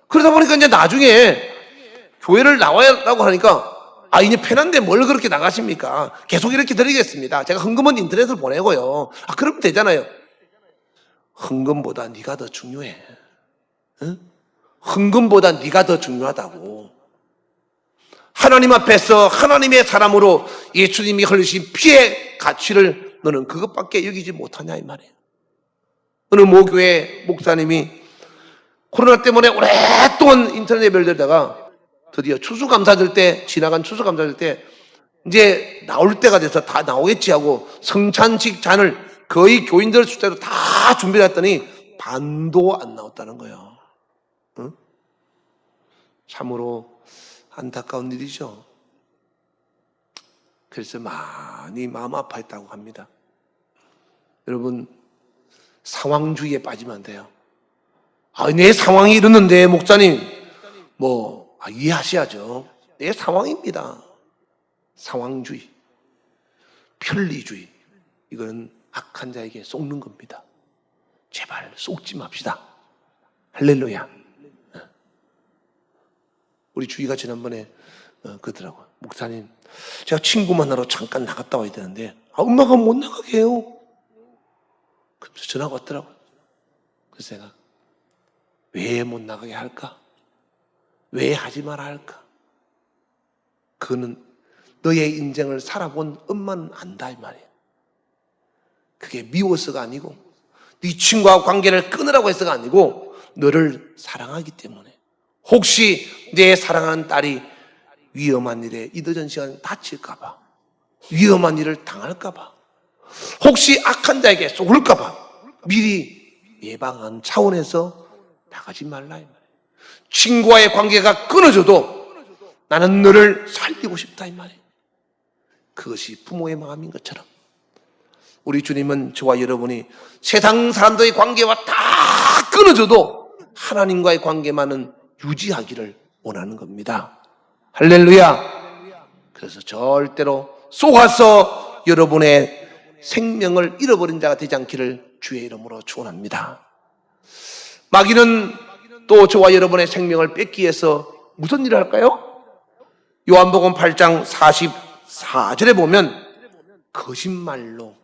Speaker 1: 그러다 보니까 이제 나중에 교회를 나와야라고 하니까 이제 편한데 뭘 그렇게 나가십니까? 계속 이렇게 드리겠습니다. 제가 헌금은 인터넷으로 보내고요. 그러면 되잖아요. 헌금보다 네가 더 중요해. 응? 헌금보다 네가 더 중요하다고. 하나님 앞에서 하나님의 사람으로 예수님이 흘리신 피의 가치를 너는 그것밖에 여기지 못하냐 이 말이에요. 어느 모교회 목사님이 코로나 때문에 오랫동안 인터넷 예배를 드리다가 드디어 추수감사절 때, 지나간 추수감사절 때 이제 나올 때가 돼서 다 나오겠지 하고 성찬식 잔을 거의 교인들 숫자로 다 준비를 했더니 반도 안 나왔다는 거예요. 응? 참으로 안타까운 일이죠. 그래서 많이 마음 아파했다고 합니다. 여러분, 상황주의에 빠지면 안 돼요. 내 상황이 이러는데 목사님 이해하셔야죠. 내 상황입니다. 상황주의, 편리주의, 이건 악한 자에게 속는 겁니다. 제발 속지 맙시다. 할렐루야. 우리 주희가 지난번에 그러더라고요. 목사님, 제가 친구 만나러 잠깐 나갔다 와야 되는데 엄마가 못 나가게 해요. 그래서 전화가 왔더라고요. 그래서 제가 왜 못 나가게 할까? 왜 하지 마라 할까? 그거는 너의 인생을 살아본 엄마는 안다 이 말이에요. 그게 미워서가 아니고 네 친구와 관계를 끊으라고 해서가 아니고 너를 사랑하기 때문에. 혹시 내 사랑하는 딸이 위험한 일에 이 늦은 시간에 다칠까 봐, 위험한 일을 당할까 봐, 혹시 악한 자에게 쏘을까 봐 미리 예방한 차원에서 나가지 말라 이 말이에요. 친구와의 관계가 끊어져도 나는 너를 살리고 싶다 이 말이에요. 그것이 부모의 마음인 것처럼 우리 주님은 저와 여러분이 세상 사람들의 관계와 다 끊어져도 하나님과의 관계만은 유지하기를 원하는 겁니다. 할렐루야. 그래서 절대로 속아서 여러분의 생명을 잃어버린 자가 되지 않기를 주의 이름으로 축원합니다. 마귀는 또 저와 여러분의 생명을 뺏기 위해서 무슨 일을 할까요? 요한복음 8장 44절에 보면 거짓말로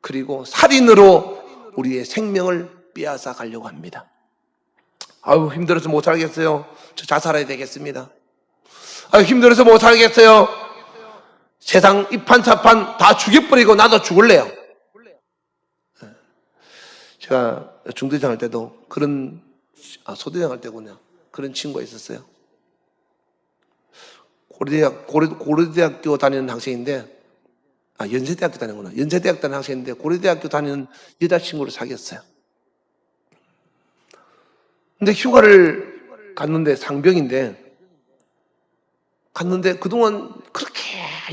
Speaker 1: 그리고 살인으로 우리의 생명을 빼앗아 가려고 합니다. 힘들어서 못 살겠어요. 저 자살해야 되겠습니다. 힘들어서 못 살겠어요. 세상 이판사판 다 죽여버리고 나도 죽을래요. 제가 중대장 할 때도 소대장 할 때군요. 그런 친구가 있었어요. 고려대학교 다니는 학생인데, 연세대학교 다니는구나. 연세대학 다니는 학생인데, 고려대학교 다니는 여자친구를 사귀었어요. 근데 휴가를 갔는데, 상병인데, 갔는데 그동안 그렇게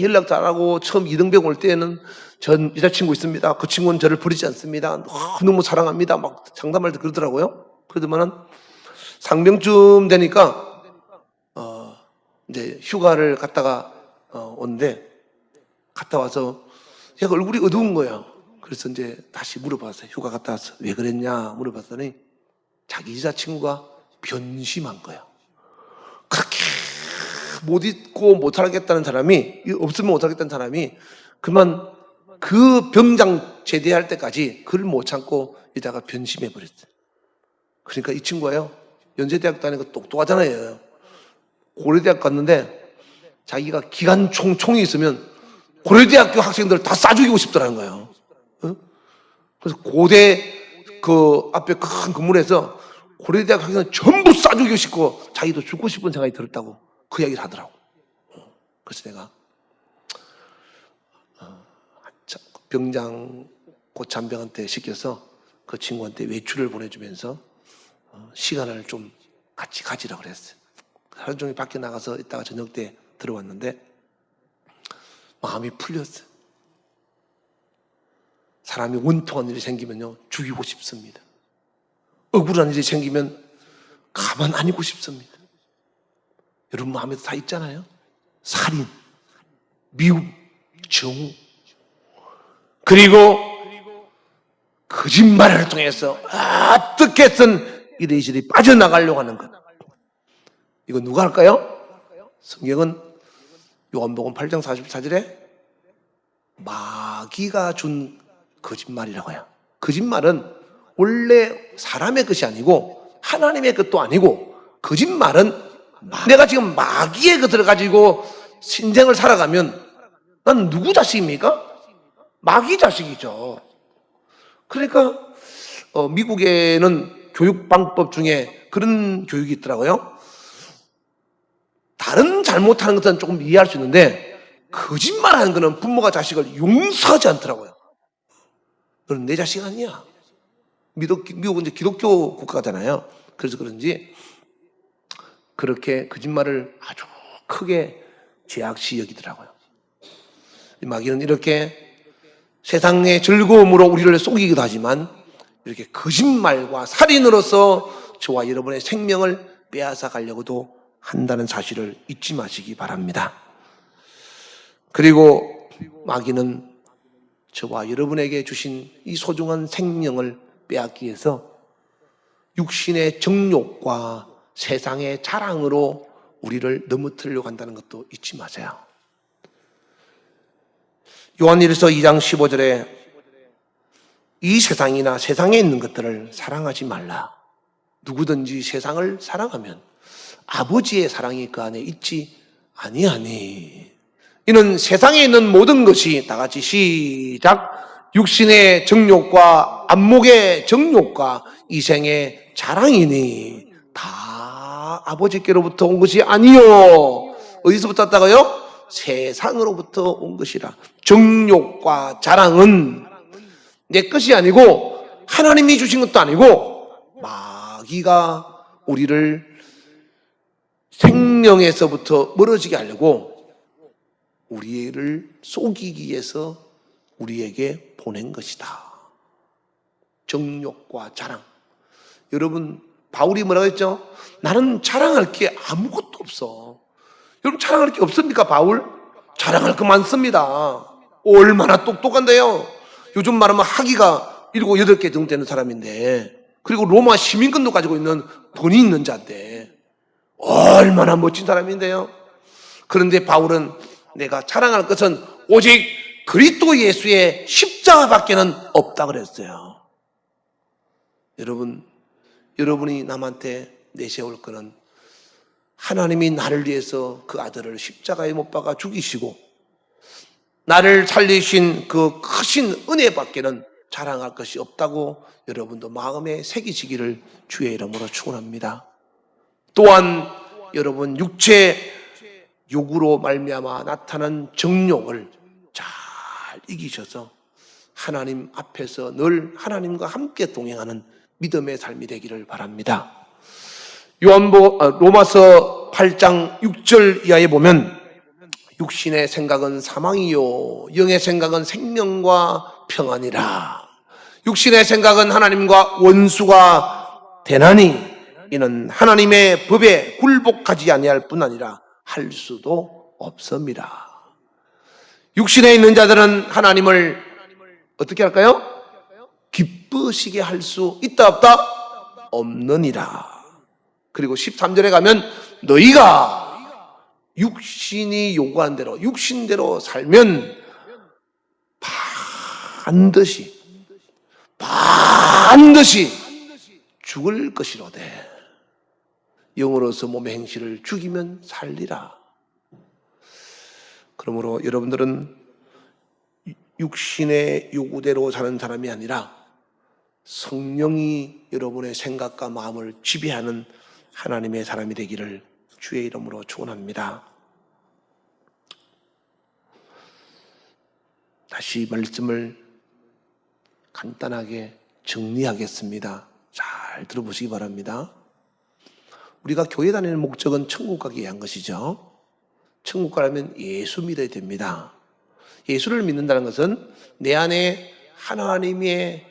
Speaker 1: 연락 잘하고 처음 이등병 올 때는 전 여자친구 있습니다. 그 친구는 저를 버리지 않습니다. 너무 사랑합니다. 막 장담할 때 그러더라고요. 그러더만은 상병쯤 되니까 이제 휴가를 갔다가 온데 갔다 와서 얘가 얼굴이 어두운 거야. 그래서 이제 다시 물어봤어요. 휴가 갔다 와서 왜 그랬냐 물어봤더니 자기 여자친구가 변심한 거야. 그렇게 못 잊고 못 살겠다는 사람이, 없으면 못 살겠다는 사람이 그만 그 병장 제대할 때까지 그를 못 참고 여자가 변심해 버렸어요. 그러니까 이 친구가요, 연세대학 다니고 똑똑하잖아요. 고려대학 갔는데 자기가 기관총 총이 있으면 고려대학교 학생들 다 쏴죽이고 싶더라는 거예요. 그래서 고대 그 앞에 큰 건물에서 고려대학 학생들 전부 쏴죽이고 싶고 자기도 죽고 싶은 생각이 들었다고 그 이야기를 하더라고. 그래서 내가 병장 고참병한테 시켜서 그 친구한테 외출을 보내주면서 시간을 좀 같이 가지라고 그랬어요. 하루 종일 밖에 나가서 있다가 저녁 때 들어왔는데 마음이 풀렸어요. 사람이 원통한 일이 생기면요 죽이고 싶습니다. 억울한 일이 생기면 가만 안 있고 싶습니다. 여러분 마음에도 다 있잖아요. 살인, 미움, 정우, 그리고 거짓말을 통해서 어떻게든 이리저리 빠져나가려고 하는 것. 이거 누가 할까요? 성경은 요한복음 8장 44절에 마귀가 준 거짓말이라고 해요. 거짓말은 원래 사람의 것이 아니고 하나님의 것도 아니고, 거짓말은 내가 지금 마귀의 것을 가지고 신생을 살아가면 난 누구 자식입니까? 마귀 자식이죠. 그러니까 미국에는 교육 방법 중에 그런 교육이 있더라고요. 다른 잘못하는 것은 조금 이해할 수 있는데 거짓말하는 것은 부모가 자식을 용서하지 않더라고요. 너는 내 자식 아니야. 미국은 이제 기독교 국가잖아요. 그래서 그런지 그렇게 거짓말을 아주 크게 죄악시 여기더라고요. 마귀는 이렇게 세상의 즐거움으로 우리를 속이기도 하지만 이렇게 거짓말과 살인으로서 저와 여러분의 생명을 빼앗아 가려고도 한다는 사실을 잊지 마시기 바랍니다. 그리고 마귀는 저와 여러분에게 주신 이 소중한 생명을 빼앗기 위해서 육신의 정욕과 세상의 자랑으로 우리를 넘어뜨리려고 한다는 것도 잊지 마세요. 요한일서 2장 15절에 이 세상이나 세상에 있는 것들을 사랑하지 말라. 누구든지 세상을 사랑하면 아버지의 사랑이 그 안에 있지 아니하니. 이는 세상에 있는 모든 것이, 다 같이 시작, 육신의 정욕과 안목의 정욕과 이생의 자랑이니 다 아버지께로부터 온 것이 아니요. 어디서부터 왔다고요? 세상으로부터 온 것이라. 정욕과 자랑은 내 것이 아니고 하나님이 주신 것도 아니고 마귀가 우리를 생명에서부터 멀어지게 하려고 우리를 속이기 위해서 우리에게 보낸 것이다. 정욕과 자랑. 여러분, 바울이 뭐라고 했죠? 나는 자랑할 게 아무것도 없어. 여러분, 자랑할 게 없습니까, 바울? 자랑할 거 많습니다. 얼마나 똑똑한데요. 요즘 말하면 학위가 7, 8개 정도 되는 사람인데, 그리고 로마 시민권도 가지고 있는 돈이 있는 자인데 얼마나 멋진 사람인데요. 그런데 바울은 내가 자랑할 것은 오직 그리스도 예수의 십자가밖에는 없다 그랬어요. 여러분이 남한테 내세울 것은 하나님이 나를 위해서 그 아들을 십자가에 못 박아 죽이시고 나를 살리신 그 크신 은혜밖에는 자랑할 것이 없다고 여러분도 마음에 새기시기를 주의 이름으로 축원합니다. 또한 여러분 육체 욕으로 말미암아 나타난 정욕을 잘 이기셔서 하나님 앞에서 늘 하나님과 함께 동행하는 믿음의 삶이 되기를 바랍니다. 로마서 8장 6절 이하에 보면 육신의 생각은 사망이요 영의 생각은 생명과 평안이라. 육신의 생각은 하나님과 원수가 되나니 이는 하나님의 법에 굴복하지 아니할 뿐 아니라 할 수도 없습니다. 육신에 있는 자들은 하나님을 어떻게 할까요? 기쁘시게 할 수 있다 없다? 없느니라. 그리고 13절에 가면 너희가 육신이 요구한 대로 육신대로 살면 반드시 죽을 것이로되 영으로서 몸의 행실을 죽이면 살리라. 그러므로 여러분들은 육신의 요구대로 사는 사람이 아니라 성령이 여러분의 생각과 마음을 지배하는 하나님의 사람이 되기를 주의 이름으로 축원합니다. 다시 말씀을 간단하게 정리하겠습니다. 잘 들어보시기 바랍니다. 우리가 교회 다니는 목적은 천국 가기 위한 것이죠. 천국 가려면 예수 믿어야 됩니다. 예수를 믿는다는 것은 내 안에 하나님의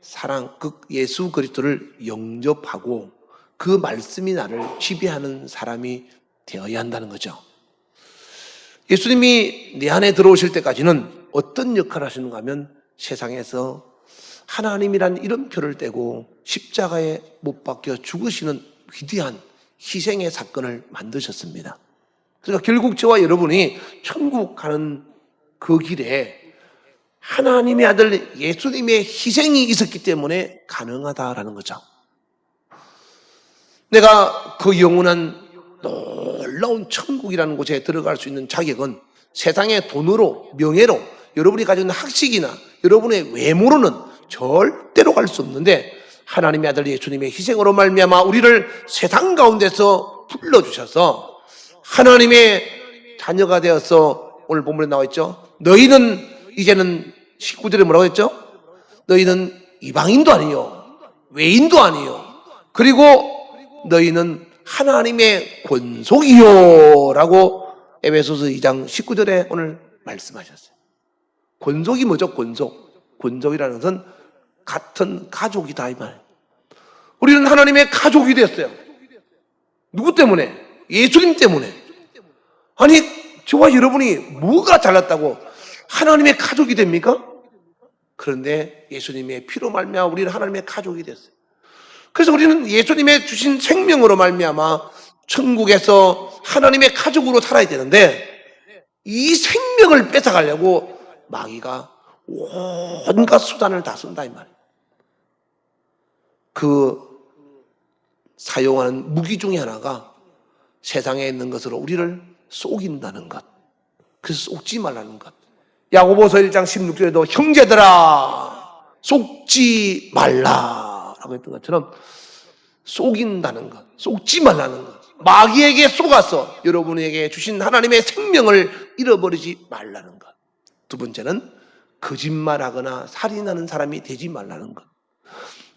Speaker 1: 사랑, 그 예수 그리스도를 영접하고 그 말씀이 나를 지배하는 사람이 되어야 한다는 거죠. 예수님이 내 안에 들어오실 때까지는 어떤 역할을 하시는가 하면 세상에서 하나님이란 이름표를 떼고 십자가에 못 박혀 죽으시는 위대한 희생의 사건을 만드셨습니다. 그러니까 결국 저와 여러분이 천국 가는 그 길에 하나님의 아들 예수님의 희생이 있었기 때문에 가능하다라는 거죠. 내가 그 영원한 놀라운 천국이라는 곳에 들어갈 수 있는 자격은 세상의 돈으로, 명예로, 여러분이 가지고 있는 학식이나 여러분의 외모로는 절대로 갈 수 없는데 하나님의 아들 예수님의 희생으로 말미암아 우리를 세상 가운데서 불러주셔서 하나님의 자녀가 되어서 오늘 본문에 나와 있죠. 너희는 이제는 19절에 뭐라고 했죠? 너희는 이방인도 아니요 외인도 아니요 그리고 너희는 하나님의 권속이요 라고 에베소서 2장 19절에 오늘 말씀하셨어요. 권속이 뭐죠? 권속. 권속이라는 것은 같은 가족이다 이 말. 우리는 하나님의 가족이 됐어요. 누구 때문에? 예수님 때문에. 아니 저와 여러분이 뭐가 잘났다고 하나님의 가족이 됩니까? 그런데 예수님의 피로 말미암아 우리는 하나님의 가족이 됐어요. 그래서 우리는 예수님의 주신 생명으로 말미암아 천국에서 하나님의 가족으로 살아야 되는데 이 생명을 뺏어가려고 마귀가 온갖 수단을 다 쓴다 이 말이에요. 그 사용하는 무기 중에 하나가 세상에 있는 것으로 우리를 속인다는 것. 그래서 속지 말라는 것. 야고보서 1장 16절에도 형제들아 속지 말라라고 했던 것처럼 속인다는 것, 속지 말라는 것. 마귀에게 속아서 여러분에게 주신 하나님의 생명을 잃어버리지 말라는 것. 두 번째는 거짓말하거나 살인하는 사람이 되지 말라는 것.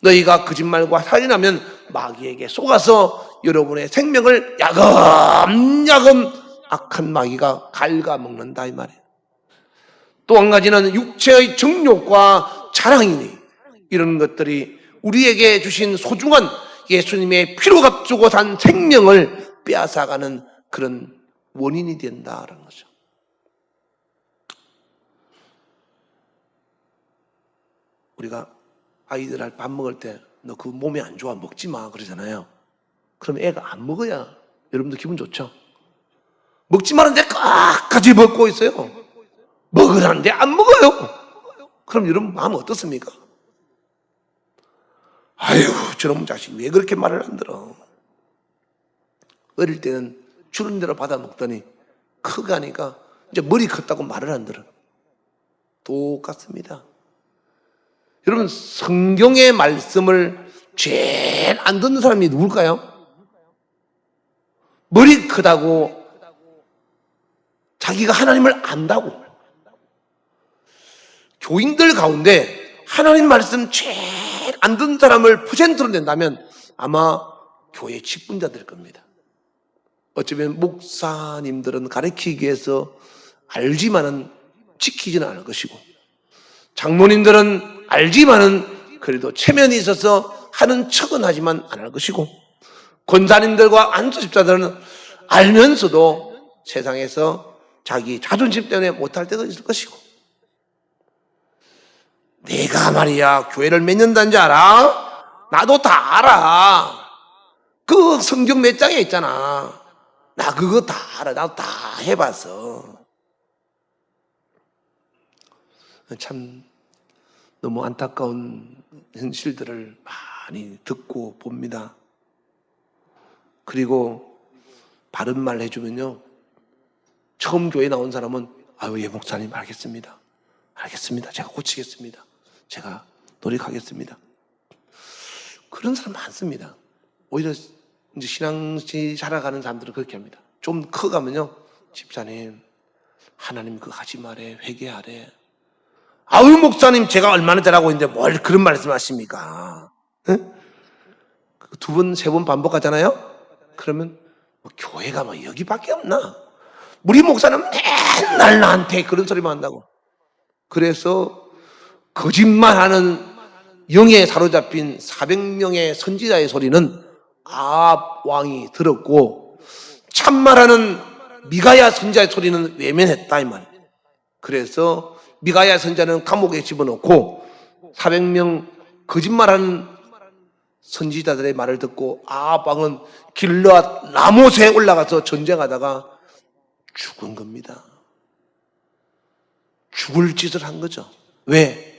Speaker 1: 너희가 거짓말과 살인하면 마귀에게 속아서 여러분의 생명을 야금야금 악한 마귀가 갉아먹는다 이 말이에요. 또 한 가지는 육체의 정욕과 자랑이니 이런 것들이 우리에게 주신 소중한 예수님의 피로 값주고 산 생명을 빼앗아가는 그런 원인이 된다는 거죠. 우리가 아이들 밥 먹을 때 너 그 몸에 안 좋아 먹지 마 그러잖아요. 그럼 애가 안 먹어야 여러분도 기분 좋죠. 먹지 말았는데 끝까지 먹고 있어요. 먹으라는데 안 먹어요. 그럼 여러분 마음 어떻습니까? 아유 저놈 자식 왜 그렇게 말을 안 들어. 어릴 때는 주는 대로 받아 먹더니 커가니까 이제 머리 컸다고 말을 안 들어. 똑같습니다. 여러분 성경의 말씀을 제일 안 듣는 사람이 누굴까요? 머리 크다고 자기가 하나님을 안다고. 교인들 가운데 하나님 말씀 제일 안 듣는 사람을 퍼센트로 낸다면 아마 교회 직분자 될 겁니다. 어쩌면 목사님들은 가르치기 위해서 알지만은 지키지는 않을 것이고 장로님들은 알지만은 그래도 체면이 있어서 하는 척은 하지만 안 할 것이고 권사님들과 안수집사들은 알면서도 세상에서 자기 자존심 때문에 못할 때가 있을 것이고 내가 말이야 교회를 몇 년 다닌지 알아? 나도 다 알아. 그 성경 몇 장에 있잖아. 나 그거 다 알아. 나도 다 해봤어. 참 너무 안타까운 현실들을 많이 듣고 봅니다. 그리고 바른 말 해주면요 처음 교회 나온 사람은 아유 예 목사님 알겠습니다. 알겠습니다. 제가 고치겠습니다. 제가 노력하겠습니다. 그런 사람 많습니다. 오히려 이제 신앙시 살아가는 사람들은 그렇게 합니다. 좀 커가면요 집사님 하나님 그거 하지 말래 회개하래. 아유 목사님 제가 얼마나 잘하고 있는데 뭘 그런 말씀하십니까? 두 번, 세 번 반복하잖아요? 그러면 뭐 교회가 뭐 여기밖에 없나? 우리 목사는 맨날 나한테 그런 소리만 한다고. 그래서 거짓말하는 영에 사로잡힌 400명의 선지자의 소리는 아합 왕이 들었고, 참말하는 미가야 선지자의 소리는 외면했다 이 말이에요. 그래서 미가야 선지자는 감옥에 집어넣고 400명 거짓말하는 선지자들의 말을 듣고 아합 왕은 길르앗 라못에 올라가서 전쟁하다가 죽은 겁니다. 죽을 짓을 한 거죠. 왜?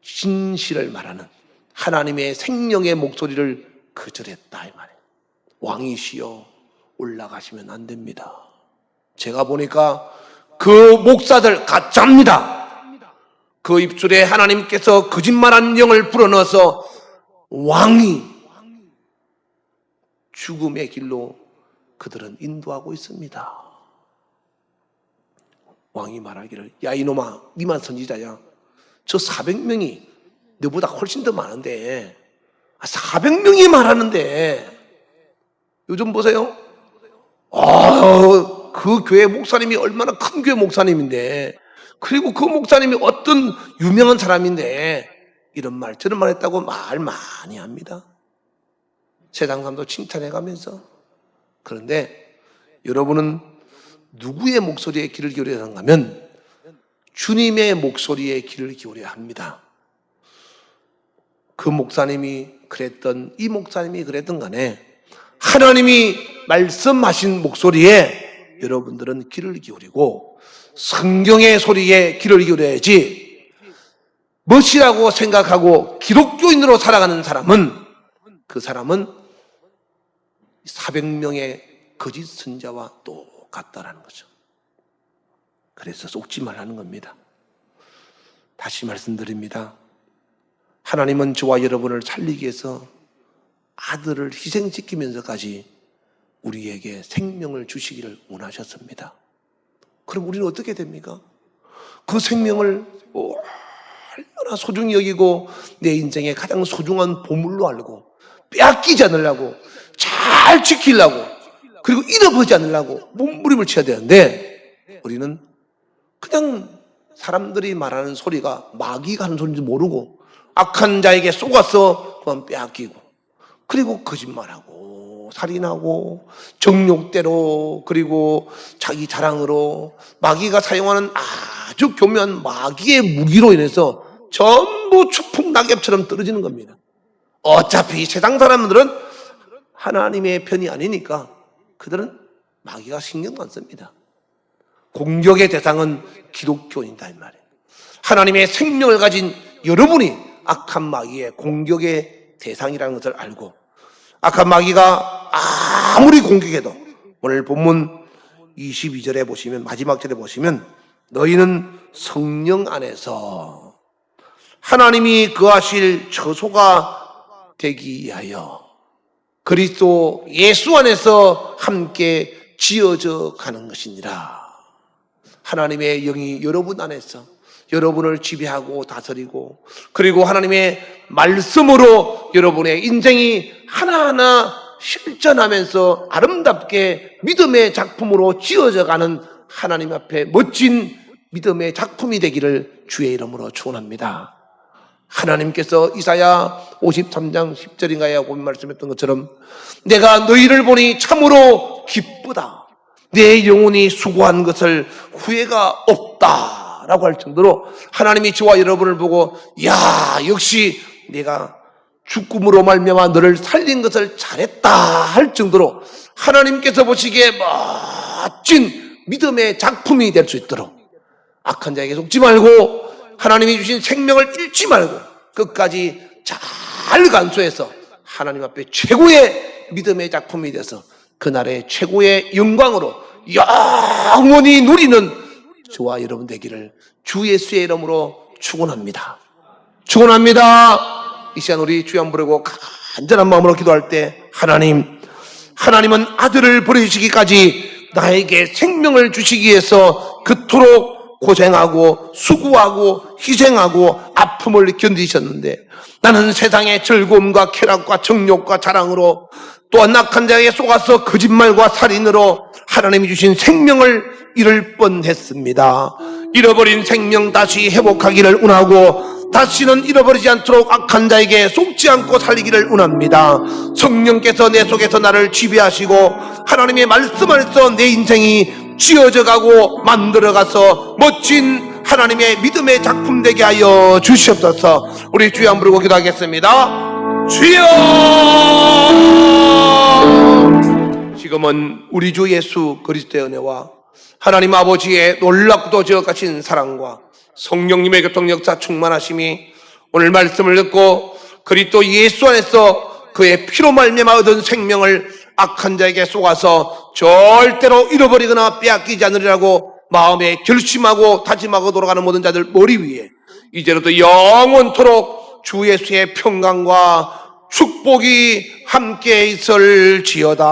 Speaker 1: 진실을 말하는 하나님의 생명의 목소리를 거절했다 이 말이에요. 왕이시여 올라가시면 안 됩니다. 제가 보니까 그 목사들 가짜입니다. 그 입술에 하나님께서 거짓말한 영을 불어넣어서 왕이 죽음의 길로 그들은 인도하고 있습니다. 왕이 말하기를, 야 이놈아, 니만 선지자야. 저 400명이 너보다 훨씬 더 많은데 400명이 말하는데 요즘 보세요. 그 교회 목사님이 얼마나 큰 교회 목사님인데, 그리고 그 목사님이 어떤 유명한 사람인데 이런 말 저런 말 했다고 말 많이 합니다. 세상 사람도 칭찬해가면서. 그런데 여러분은 누구의 목소리에 귀를 기울여야 하는가 하면 주님의 목소리에 귀를 기울여야 합니다. 그 목사님이 그랬던 이 목사님이 그랬던 간에 하나님이 말씀하신 목소리에 여러분들은 귀를 기울이고 성경의 소리에 귀를 기울여야지, 멋이라고 생각하고 기독교인으로 살아가는 사람은, 그 사람은 400명의 거짓 선자와 똑같다라는 거죠. 그래서 속지 말라는 겁니다. 다시 말씀드립니다. 하나님은 저와 여러분을 살리기 위해서 아들을 희생시키면서까지 우리에게 생명을 주시기를 원하셨습니다. 그럼 우리는 어떻게 됩니까? 그 생명을 얼마나 소중히 여기고 내 인생의 가장 소중한 보물로 알고 빼앗기지 않으려고, 잘 지키려고, 그리고 잃어버리지 않으려고 몸부림을 쳐야 되는데, 우리는 그냥 사람들이 말하는 소리가 마귀가 하는 소리인지 모르고 악한 자에게 속아서 그만 빼앗기고, 그리고 거짓말하고 살인하고 정욕대로, 그리고 자기 자랑으로 마귀가 사용하는 아주 교묘한 마귀의 무기로 인해서 전부 추풍 낙엽처럼 떨어지는 겁니다. 어차피 세상 사람들은 하나님의 편이 아니니까 그들은 마귀가 신경도 안 씁니다. 공격의 대상은 기독교인이다 이 말이에요. 하나님의 생명을 가진 여러분이 악한 마귀의 공격의 대상이라는 것을 알고, 악한 마귀가 아무리 공격해도, 오늘 본문 22절에 보시면, 마지막 절에 보시면, 너희는 성령 안에서 하나님이 거하실 처소가 되기 위하여 그리스도 예수 안에서 함께 지어져 가는 것이니라. 하나님의 영이 여러분 안에서 여러분을 지배하고 다스리고, 그리고 하나님의 말씀으로 여러분의 인생이 하나하나 실전하면서 아름답게 믿음의 작품으로 지어져 가는 하나님 앞에 멋진 믿음의 작품이 되기를 주의 이름으로 축원합니다. 하나님께서 이사야 53장 10절인가에 하고 말씀했던 것처럼, 내가 너희를 보니 참으로 기쁘다, 내 영혼이 수고한 것을 후회가 없다 라고 할 정도로 하나님이 저와 여러분을 보고, 야 역시 내가 죽음으로 말미암아 너를 살린 것을 잘했다 할 정도로 하나님께서 보시기에 멋진 믿음의 작품이 될 수 있도록, 악한 자에게 속지 말고 하나님이 주신 생명을 잃지 말고 끝까지 잘 간수해서 하나님 앞에 최고의 믿음의 작품이 돼서 그날의 최고의 영광으로 영원히 누리는 저와 여러분 되기를 주 예수의 이름으로 축원합니다. 축원합니다. 이 시간 우리 주여 한번 부르고 간절한 마음으로 기도할 때, 하나님은 아들을 보내주시기까지 나에게 생명을 주시기 위해서 그토록 고생하고 수고하고 희생하고 아픔을 견디셨는데, 나는 세상의 즐거움과 쾌락과 정욕과 자랑으로, 또한 악한 자에게 속아서 거짓말과 살인으로 하나님이 주신 생명을 잃을 뻔했습니다. 잃어버린 생명 다시 회복하기를 원하고, 다시는 잃어버리지 않도록 악한 자에게 속지 않고 살리기를 원합니다. 성령께서 내 속에서 나를 지배하시고 하나님의 말씀 안에서 내 인생이 지어져 가고 만들어가서 멋진 하나님의 믿음의 작품 되게 하여 주시옵소서. 우리 주여 한번 부르고 기도하겠습니다. 주여! 지금은 우리 주 예수 그리스도의 은혜와 하나님 아버지의 놀랍고 지극하신 사랑과 성령님의 교통 역사 충만하심이 오늘 말씀을 듣고 그리스도 예수 안에서 그의 피로 말미암아 얻은 생명을 악한 자에게 쏘아서 절대로 잃어버리거나 빼앗기지 않으리라고 마음에 결심하고 다짐하고 돌아가는 모든 자들 머리 위에 이제로도 영원토록 주 예수의 평강과 축복이 함께 있을지어다.